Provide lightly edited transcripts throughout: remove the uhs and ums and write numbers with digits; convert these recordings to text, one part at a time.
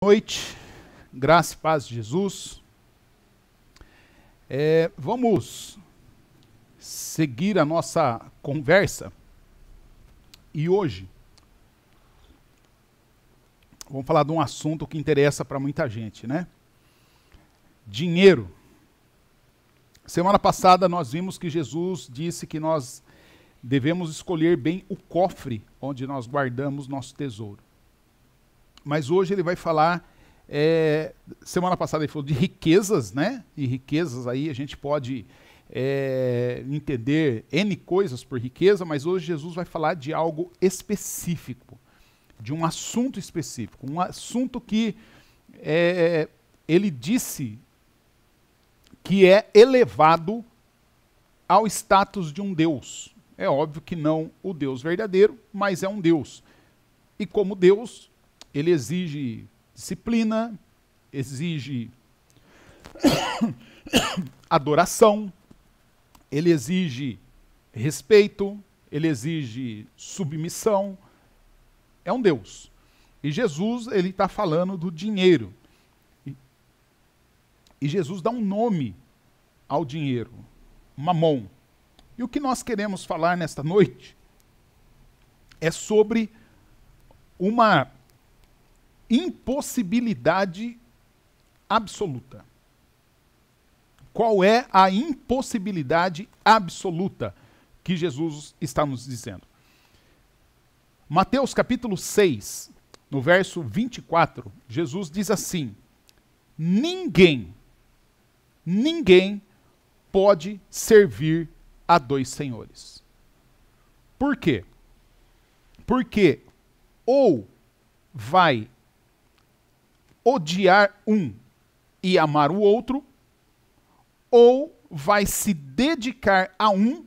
Noite, graça e paz de Jesus. Vamos seguir a nossa conversa e hoje vamos falar de um assunto que interessa para muita gente, né? Dinheiro. Semana passada nós vimos que Jesus disse que nós devemos escolher bem o cofre onde nós guardamos nosso tesouro. Mas hoje ele vai falar, semana passada ele falou de riquezas, né? E riquezas aí a gente pode entender N coisas por riqueza, mas hoje Jesus vai falar de algo específico, de um assunto específico, um assunto que ele disse que é elevado ao status de um Deus. É óbvio que não o Deus verdadeiro, mas é um Deus. E como Deus, ele exige disciplina, exige adoração, ele exige respeito, ele exige submissão. É um Deus. E Jesus, ele está falando do dinheiro. E Jesus dá um nome ao dinheiro, mamon. E o que nós queremos falar nesta noite é sobre uma impossibilidade absoluta. Qual é a impossibilidade absoluta que Jesus está nos dizendo? Mateus capítulo 6, no verso 24, Jesus diz assim: ninguém pode servir a dois senhores. Por quê? Porque ou vai odiar um e amar o outro, ou vai se dedicar a um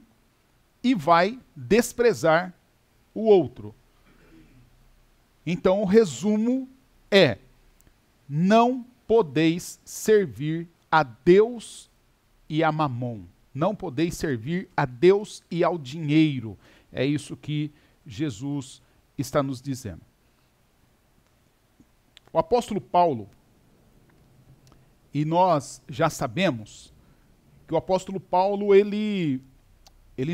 e vai desprezar o outro. Então o resumo é: não podeis servir a Deus e a mamon. Não podeis servir a Deus e ao dinheiro. É isso que Jesus está nos dizendo. O apóstolo Paulo, e nós já sabemos que o apóstolo Paulo, ele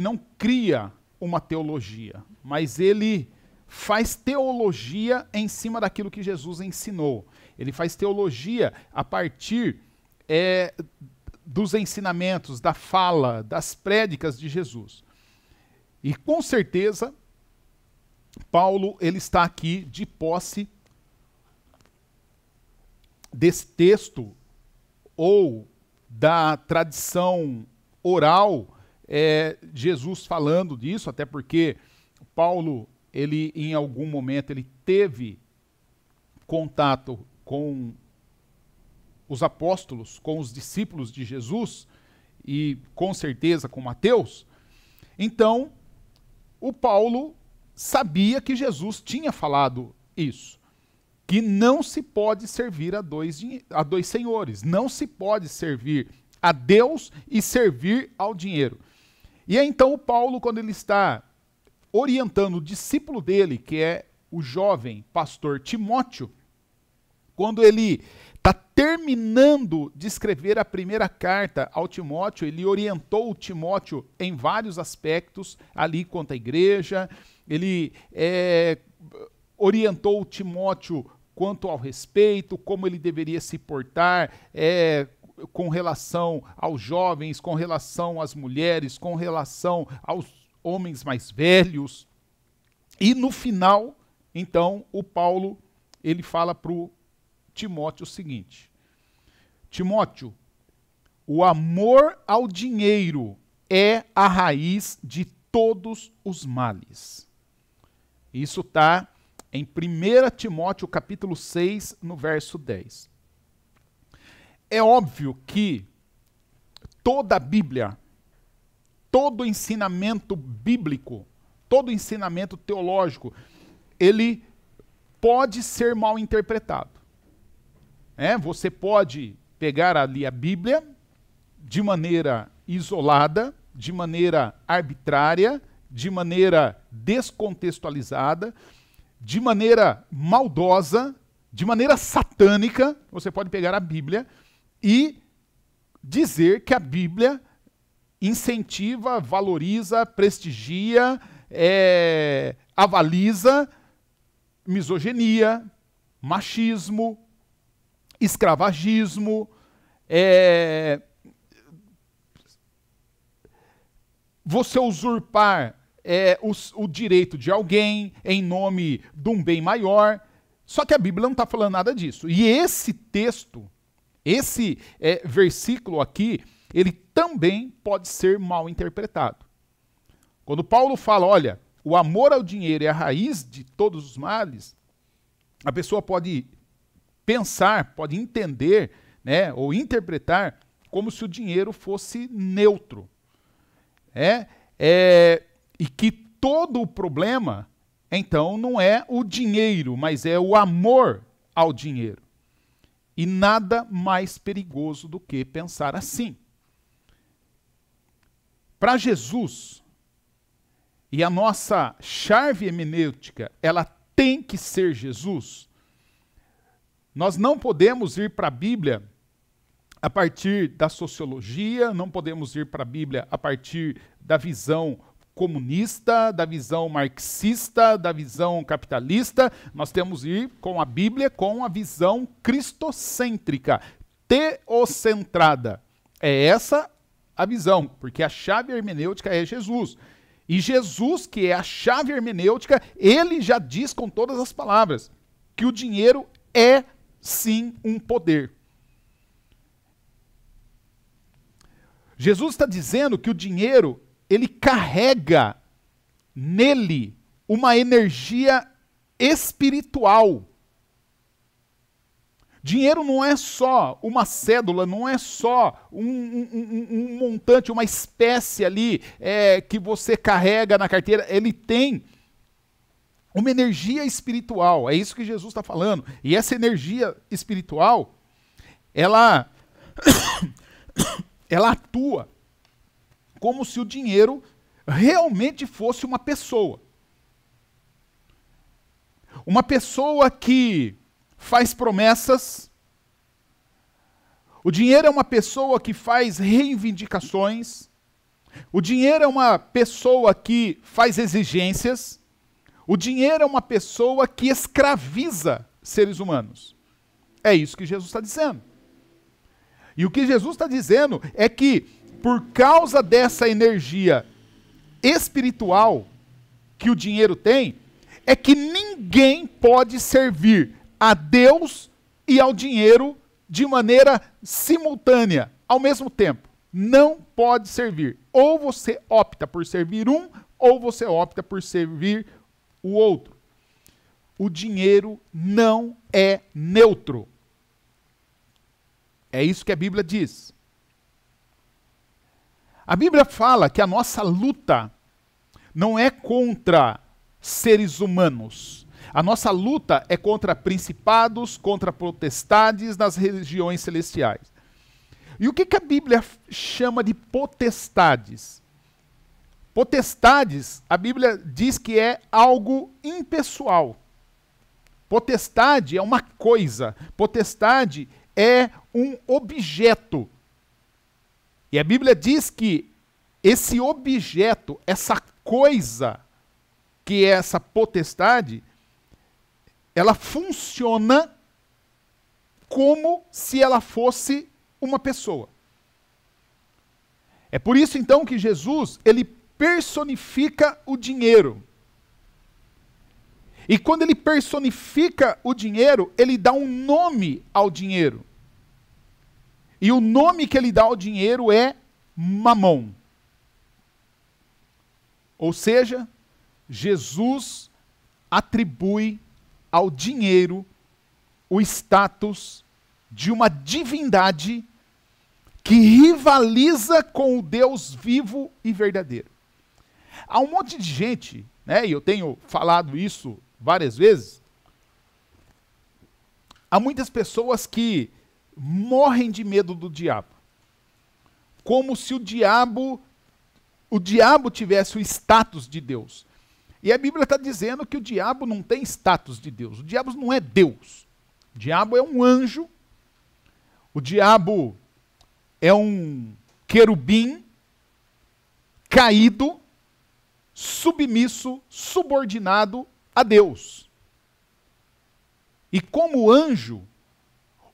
não cria uma teologia, mas ele faz teologia em cima daquilo que Jesus ensinou. Ele faz teologia a partir dos ensinamentos, da fala, das prédicas de Jesus. E com certeza, Paulo ele está aqui de posse desse texto ou da tradição oral, Jesus falando disso, até porque Paulo, ele em algum momento ele teve contato com os apóstolos, com os discípulos de Jesus e com certeza com Mateus. Então, o Paulo sabia que Jesus tinha falado isso, que não se pode servir a dois senhores, não se pode servir a Deus e servir ao dinheiro. E aí, então o Paulo, quando ele está orientando o discípulo dele, que é o jovem pastor Timóteo, quando ele está terminando de escrever a primeira carta ao Timóteo, ele orientou o Timóteo em vários aspectos ali quanto à igreja, ele orientou o Timóteo quanto ao respeito, como ele deveria se portar com relação aos jovens, com relação às mulheres, com relação aos homens mais velhos. E no final, então, o Paulo ele fala para o Timóteo o seguinte: Timóteo, o amor ao dinheiro é a raiz de todos os males. Isso está em 1 Timóteo capítulo 6, no verso 10. É óbvio que toda a Bíblia, todo ensinamento bíblico, todo ensinamento teológico, ele pode ser mal interpretado. Você pode pegar ali a Bíblia de maneira isolada, de maneira arbitrária, de maneira descontextualizada, de maneira maldosa, de maneira satânica, você pode pegar a Bíblia e dizer que a Bíblia incentiva, valoriza, prestigia, avaliza misoginia, machismo, escravagismo, você usurpar o direito de alguém em nome de um bem maior. Só que a Bíblia não está falando nada disso. E esse texto, esse versículo aqui, ele também pode ser mal interpretado. Quando Paulo fala, olha, o amor ao dinheiro é a raiz de todos os males, a pessoa pode pensar, pode entender, né, ou interpretar como se o dinheiro fosse neutro. E que todo o problema, então, não é o dinheiro, mas é o amor ao dinheiro. E nada mais perigoso do que pensar assim. Para Jesus, e a nossa chave hermenêutica, ela tem que ser Jesus, nós não podemos ir para a Bíblia a partir da sociologia, não podemos ir para a Bíblia a partir da visão comunista, da visão marxista, da visão capitalista. Nós temos que ir com a Bíblia com a visão cristocêntrica, teocentrada. É essa a visão, porque a chave hermenêutica é Jesus. E Jesus, que é a chave hermenêutica, ele já diz com todas as palavras que o dinheiro é sim um poder. Jesus está dizendo que o dinheiro, ele carrega nele uma energia espiritual. Dinheiro não é só uma cédula, não é só um montante, uma espécie ali que você carrega na carteira. Ele tem uma energia espiritual. É isso que Jesus está falando. E essa energia espiritual, ela atua como se o dinheiro realmente fosse uma pessoa. Uma pessoa que faz promessas. O dinheiro é uma pessoa que faz reivindicações. O dinheiro é uma pessoa que faz exigências. O dinheiro é uma pessoa que escraviza seres humanos. É isso que Jesus está dizendo. E o que Jesus está dizendo é que, por causa dessa energia espiritual que o dinheiro tem, é que ninguém pode servir a Deus e ao dinheiro de maneira simultânea, ao mesmo tempo. Não pode servir. Ou você opta por servir um, ou você opta por servir o outro. O dinheiro não é neutro. É isso que a Bíblia diz. A Bíblia fala que a nossa luta não é contra seres humanos. A nossa luta é contra principados, contra potestades nas regiões celestiais. E o que a Bíblia chama de potestades? Potestades, a Bíblia diz que é algo impessoal. Potestade é uma coisa. Potestade é um objeto. E a Bíblia diz que esse objeto, essa coisa, que é essa potestade, ela funciona como se ela fosse uma pessoa. É por isso então que Jesus, ele personifica o dinheiro. E quando ele personifica o dinheiro, ele dá um nome ao dinheiro. E o nome que ele dá ao dinheiro é Mamon. Ou seja, Jesus atribui ao dinheiro o status de uma divindade que rivaliza com o Deus vivo e verdadeiro. Há um monte de gente, né, e eu tenho falado isso várias vezes, há muitas pessoas que morrem de medo do diabo. Como se o diabo tivesse o status de Deus. E a Bíblia está dizendo que o diabo não tem status de Deus. O diabo não é Deus. O diabo é um anjo, o diabo é um querubim caído, submisso, subordinado a Deus. E como anjo,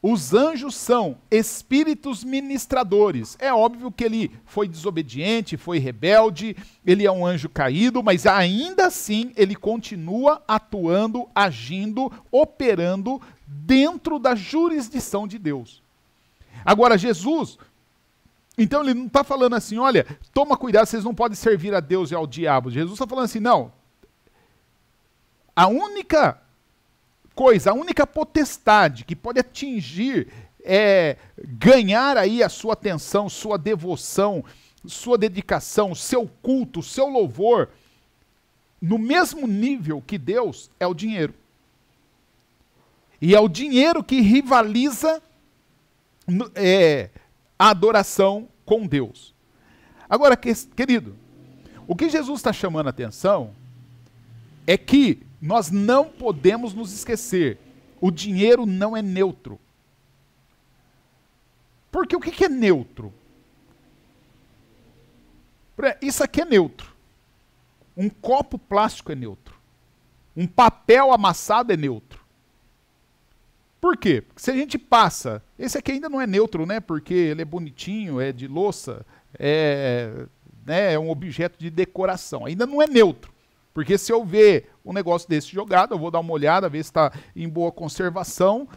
os anjos são espíritos ministradores. É óbvio que ele foi desobediente, foi rebelde, ele é um anjo caído, mas ainda assim ele continua atuando, agindo, operando dentro da jurisdição de Deus. Agora, Jesus, então ele não está falando assim, olha, toma cuidado, vocês não podem servir a Deus e ao diabo. Jesus está falando assim, não. A única coisa, a única potestade que pode atingir, ganhar aí a sua atenção, sua devoção, sua dedicação, seu culto, seu louvor, no mesmo nível que Deus, é o dinheiro. E é o dinheiro que rivaliza a adoração com Deus. Agora, querido, o que Jesus está chamando a atenção é que nós não podemos nos esquecer, o dinheiro não é neutro. Porque o que é neutro? Isso aqui é neutro. Um copo plástico é neutro. Um papel amassado é neutro. Por quê? Porque se a gente passa, esse aqui ainda não é neutro, né? Porque ele é bonitinho, é de louça, é um objeto de decoração. Ainda não é neutro. Porque se eu ver um negócio desse jogado, eu vou dar uma olhada, ver se está em boa conservação,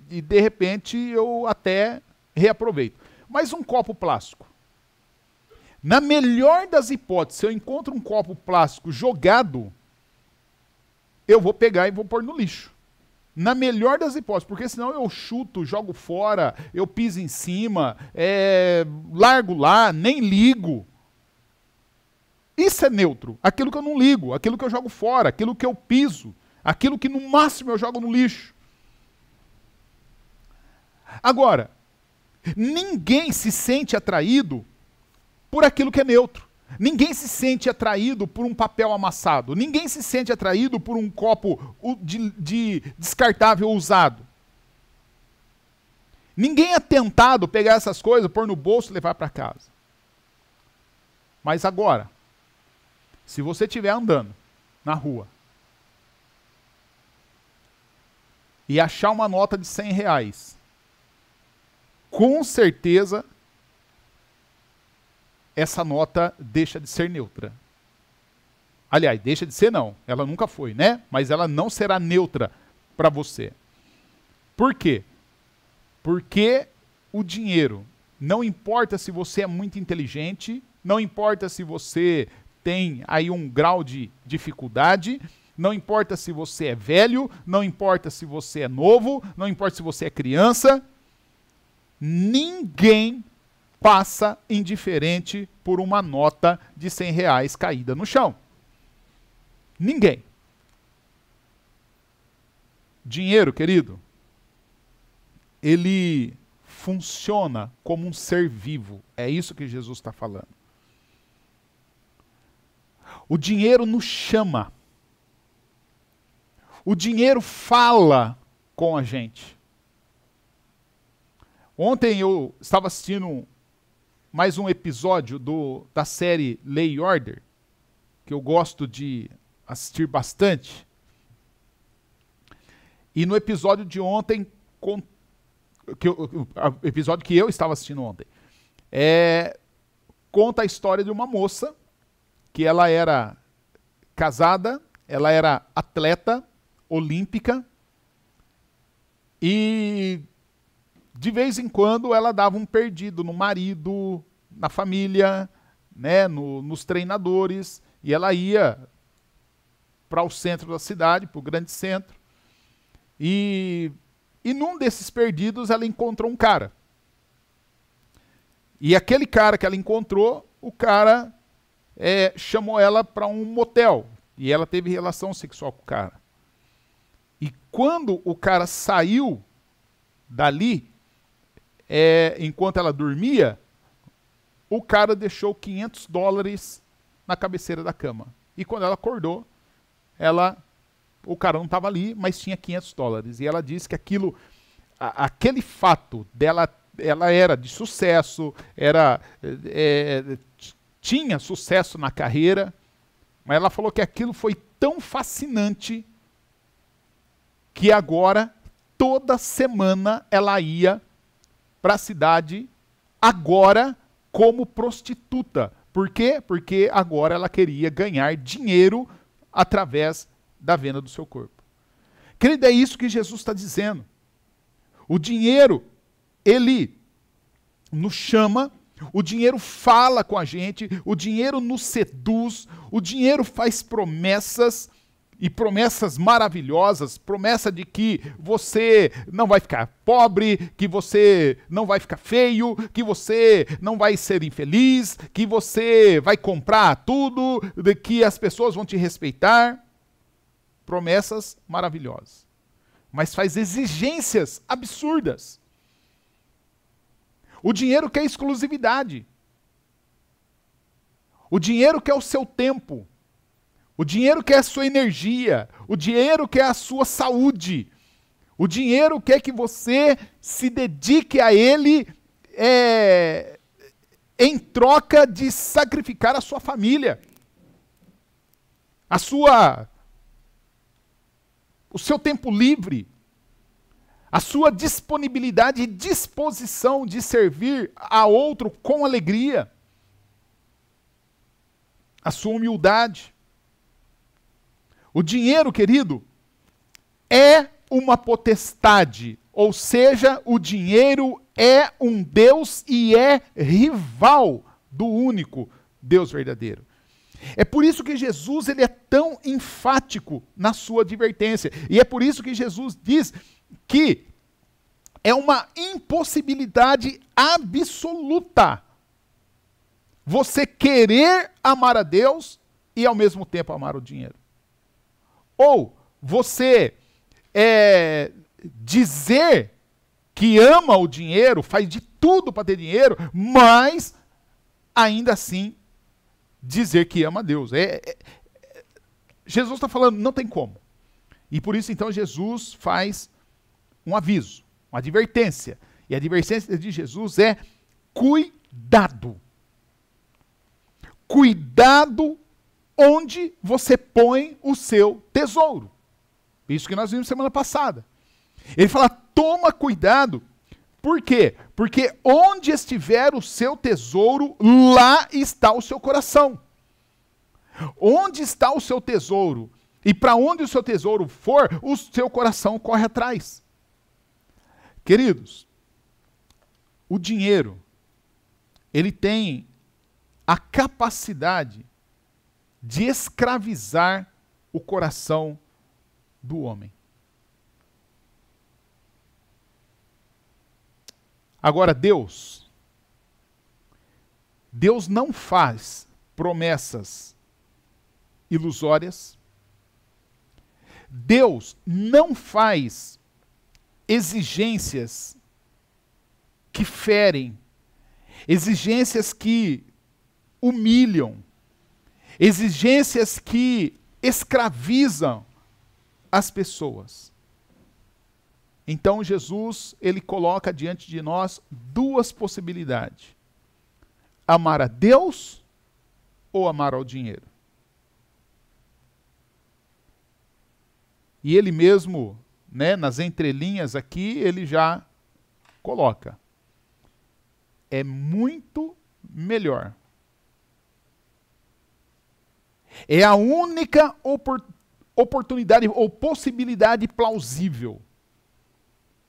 e de repente eu até reaproveito. Mas um copo plástico. Na melhor das hipóteses, se eu encontro um copo plástico jogado, eu vou pegar e vou pôr no lixo. Na melhor das hipóteses, porque senão eu chuto, jogo fora, eu piso em cima, largo lá, nem ligo. Isso é neutro. Aquilo que eu não ligo, aquilo que eu jogo fora, aquilo que eu piso, aquilo que no máximo eu jogo no lixo. Agora, ninguém se sente atraído por aquilo que é neutro. Ninguém se sente atraído por um papel amassado. Ninguém se sente atraído por um copo de descartável usado. Ninguém é tentado pegar essas coisas, pôr no bolso e levar para casa. Mas agora, se você estiver andando na rua e achar uma nota de R$100, com certeza essa nota deixa de ser neutra. Aliás, deixa de ser não, ela nunca foi, né? Mas ela não será neutra para você. Por quê? Porque o dinheiro, não importa se você é muito inteligente, não importa se você tem aí um grau de dificuldade, não importa se você é velho, não importa se você é novo, não importa se você é criança, ninguém passa indiferente por uma nota de R$100 caída no chão. Ninguém. Dinheiro, querido, ele funciona como um ser vivo. É isso que Jesus está falando. O dinheiro nos chama. O dinheiro fala com a gente. Ontem eu estava assistindo mais um episódio da série Lei e Order, que eu gosto de assistir bastante. E no episódio de ontem, episódio que eu estava assistindo ontem, conta a história de uma moça que ela era casada, ela era atleta olímpica e de vez em quando ela dava um perdido no marido, na família, né, nos treinadores, e ela ia para o centro da cidade, para o grande centro, e num desses perdidos ela encontrou um cara. E aquele cara que ela encontrou, o cara chamou ela para um motel, e ela teve relação sexual com o cara. E quando o cara saiu dali, enquanto ela dormia, o cara deixou $500 na cabeceira da cama. E quando ela acordou, ela o cara não estava ali, mas tinha $500. E ela disse que aquele fato dela, ela era de sucesso, tinha sucesso na carreira, mas ela falou que aquilo foi tão fascinante que agora, toda semana, ela ia para a cidade, agora como prostituta. Por quê? Porque agora ela queria ganhar dinheiro através da venda do seu corpo. Querido, é isso que Jesus está dizendo. O dinheiro, ele nos chama, o dinheiro fala com a gente, o dinheiro nos seduz, o dinheiro faz promessas, e promessas maravilhosas, promessa de que você não vai ficar pobre, que você não vai ficar feio, que você não vai ser infeliz, que você vai comprar tudo, de que as pessoas vão te respeitar. Promessas maravilhosas. Mas faz exigências absurdas. O dinheiro quer exclusividade. O dinheiro quer o seu tempo. O dinheiro quer a sua energia, o dinheiro quer a sua saúde, o dinheiro quer que você se dedique a ele em troca de sacrificar a sua família, o seu tempo livre, a sua disponibilidade e disposição de servir a outro com alegria, a sua humildade. O dinheiro, querido, é uma potestade, ou seja, o dinheiro é um Deus e é rival do único Deus verdadeiro. É por isso que Jesus ele é tão enfático na sua advertência. E é por isso que Jesus diz que é uma impossibilidade absoluta você querer amar a Deus e ao mesmo tempo amar o dinheiro. Ou você dizer que ama o dinheiro, faz de tudo para ter dinheiro, mas ainda assim dizer que ama a Deus. Jesus está falando, não tem como. E por isso então Jesus faz um aviso, uma advertência. E a advertência de Jesus é cuidado. Cuidado onde você põe o seu tesouro. Isso que nós vimos semana passada. Ele fala, toma cuidado. Por quê? Porque onde estiver o seu tesouro, lá está o seu coração. Onde está o seu tesouro? E para onde o seu tesouro for, o seu coração corre atrás. Queridos, o dinheiro, ele tem a capacidade de escravizar o coração do homem. Agora, Deus não faz promessas ilusórias. Deus não faz exigências que ferem, exigências que humilham, exigências que escravizam as pessoas. Então Jesus, ele coloca diante de nós duas possibilidades: amar a Deus ou amar ao dinheiro. E ele mesmo, nas entrelinhas aqui, ele já coloca: é muito melhor. É a única oportunidade ou possibilidade plausível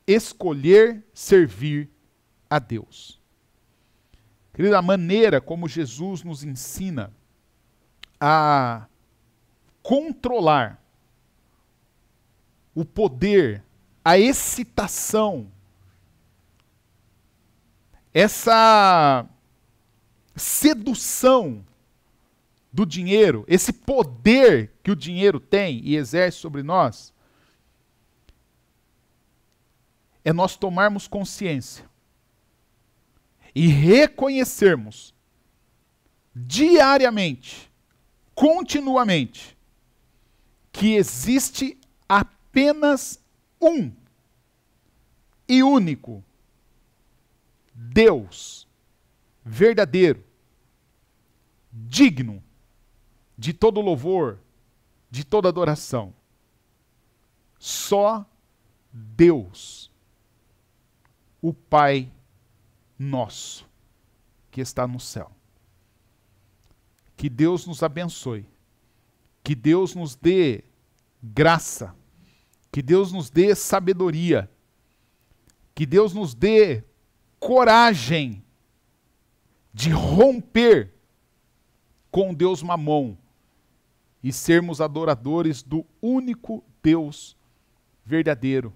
escolher servir a Deus. Querida, a maneira como Jesus nos ensina a controlar o poder, a excitação, essa sedução do dinheiro, esse poder que o dinheiro tem e exerce sobre nós, é nós tomarmos consciência e reconhecermos diariamente, continuamente, que existe apenas um e único Deus verdadeiro, digno de todo louvor, de toda adoração. Só Deus, o Pai nosso, que está no céu. Que Deus nos abençoe, que Deus nos dê graça, que Deus nos dê sabedoria, que Deus nos dê coragem de romper com Deus Mamon e sermos adoradores do único Deus verdadeiro,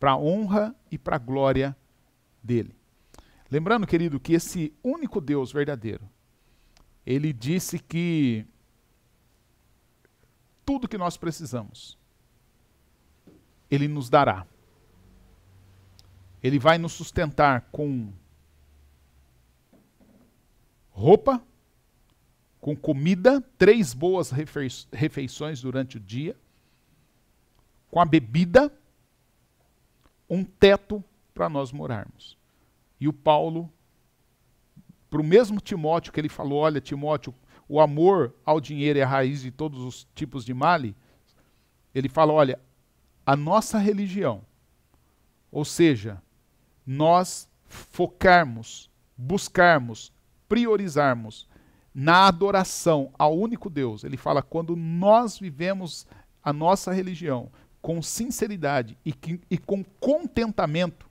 para a honra e para a glória dele. Lembrando, querido, que esse único Deus verdadeiro, ele disse que tudo que nós precisamos, ele nos dará. Ele vai nos sustentar com roupa, com comida, 3 boas refeições durante o dia, com a bebida, um teto para nós morarmos. E o Paulo, para o mesmo Timóteo que ele falou, olha, Timóteo, o amor ao dinheiro é a raiz de todos os tipos de males, ele fala, olha, a nossa religião, ou seja, nós focarmos, buscarmos, priorizarmos na adoração ao único Deus. Ele fala, quando nós vivemos a nossa religião com sinceridade e com contentamento,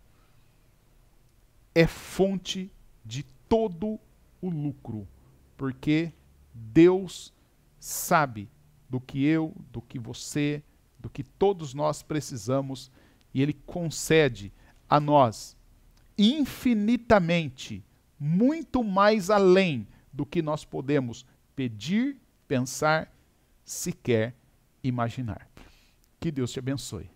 é fonte de todo o lucro, porque Deus sabe do que eu, do que você, do que todos nós precisamos, e Ele concede a nós infinitamente, muito mais além do que nós podemos pedir, pensar, sequer imaginar. Que Deus te abençoe.